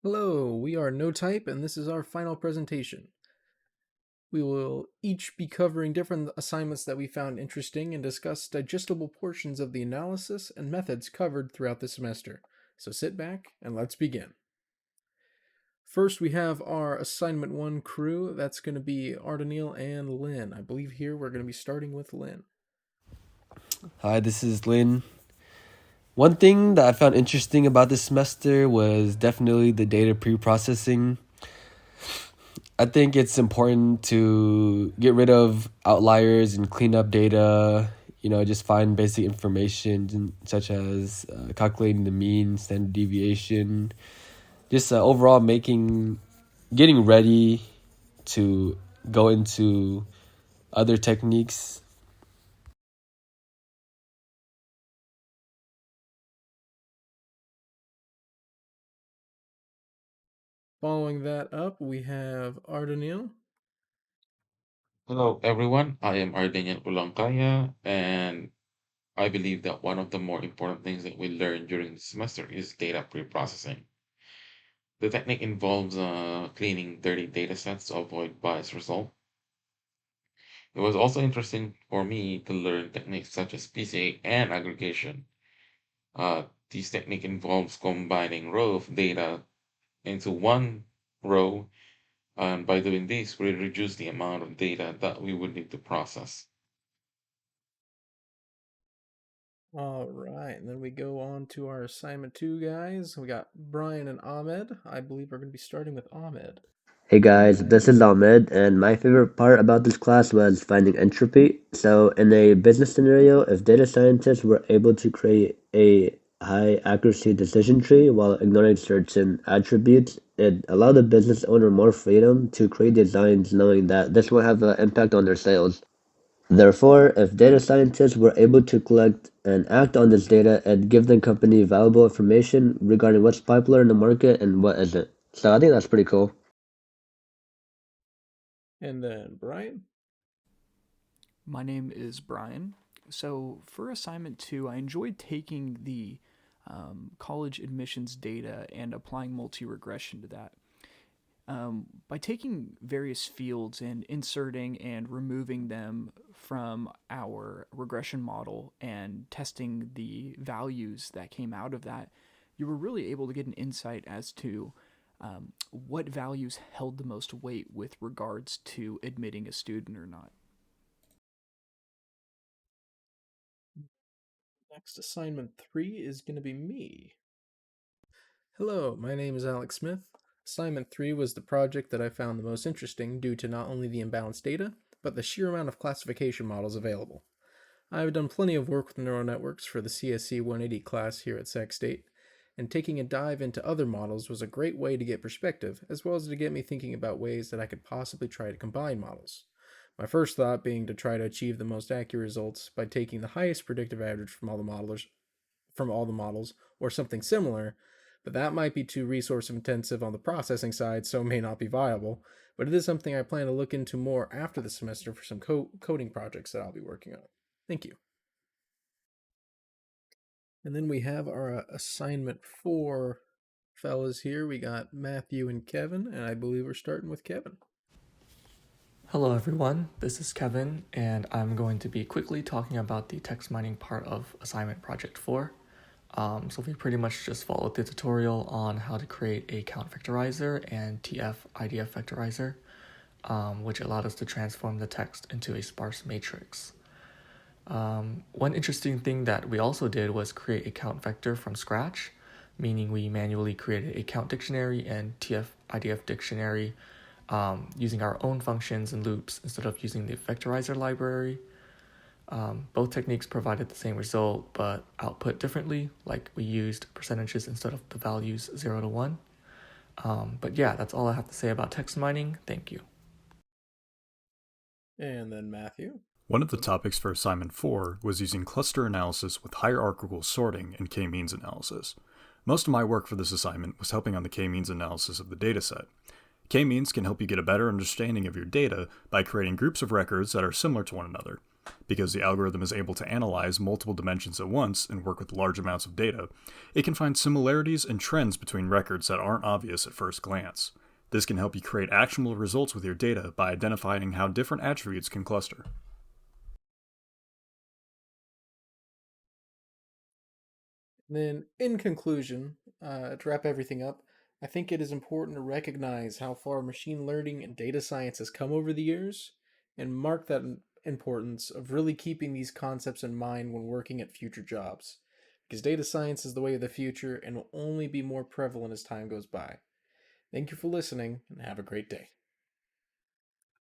Hello, we are NoType, and this is our final presentation. We will each be covering different assignments that we found interesting and discuss digestible portions of the analysis and methods covered throughout the semester. So sit back and let's begin. First, we have our assignment 1 crew. That's going to be Ardenil and Lynn. I believe here we're going to be starting with Lynn. Hi, this is Lynn. One thing that I found interesting about this semester was definitely the data pre-processing. I think it's important to get rid of outliers and clean up data, just find basic information such as calculating the mean, standard deviation, just overall getting ready to go into other techniques. Following that up, we have Ardenil. Hello, everyone. I am Ardenian Ulangkaya, and I believe that one of the more important things that we learn during the semester is data pre-processing. The technique involves cleaning dirty data sets to avoid biased result. It was also interesting for me to learn techniques such as PCA and aggregation. This technique involves combining row of data into one row, and by doing this, we reduce the amount of data that we would need to process. All right, and then we go on to our assignment 2, guys. We got Brian and Ahmed. I believe we're going to be starting with Ahmed. Hey guys, this is Ahmed, and my favorite part about this class was finding entropy. So, in a business scenario, if data scientists were able to create a high accuracy decision tree while ignoring certain attributes, it allowed the business owner more freedom to create designs knowing that this will have an impact on their sales. Therefore, if data scientists were able to collect and act on this data, it give the company valuable information regarding what's popular in the market and what isn't. So, I think that's pretty cool. And then Brian. My name is Brian. So, for assignment 2, I enjoyed taking the college admissions data and applying multi regression to that. By taking various fields and inserting and removing them from our regression model and testing the values that came out of that, you were really able to get an insight as to what values held the most weight with regards to admitting a student or not. Next assignment 3 is going to be me. Hello, my name is Alex Smith. Assignment 3 was the project that I found the most interesting due to not only the imbalanced data, but the sheer amount of classification models available. I have done plenty of work with neural networks for the CSC 180 class here at Sac State, and taking a dive into other models was a great way to get perspective, as well as to get me thinking about ways that I could possibly try to combine models. My first thought being to try to achieve the most accurate results by taking the highest predictive average from all the models, or something similar, but that might be too resource intensive on the processing side, so may not be viable. But it is something I plan to look into more after the semester for some coding projects that I'll be working on. Thank you. And then we have our assignment 4 fellas here. We got Matthew and Kevin, and I believe we're starting with Kevin. Hello everyone, this is Kevin, and I'm going to be quickly talking about the text mining part of assignment project 4. So we pretty much just followed the tutorial on how to create a count vectorizer and TF-IDF vectorizer, which allowed us to transform the text into a sparse matrix. One interesting thing that we also did was create a count vector from scratch, meaning we manually created a count dictionary and TF-IDF dictionary using our own functions and loops instead of using the vectorizer library. Both techniques provided the same result, but output differently, like we used percentages instead of the values 0 to 1. But yeah, that's all I have to say about text mining. Thank you. And then Matthew. One of the topics for assignment 4 was using cluster analysis with hierarchical sorting and k-means analysis. Most of my work for this assignment was helping on the k-means analysis of the dataset. K-means can help you get a better understanding of your data by creating groups of records that are similar to one another. Because the algorithm is able to analyze multiple dimensions at once and work with large amounts of data, it can find similarities and trends between records that aren't obvious at first glance. This can help you create actionable results with your data by identifying how different attributes can cluster. Then, in conclusion, to wrap everything up, I think it is important to recognize how far machine learning and data science has come over the years and mark that importance of really keeping these concepts in mind when working at future jobs. Because data science is the way of the future and will only be more prevalent as time goes by. Thank you for listening and have a great day.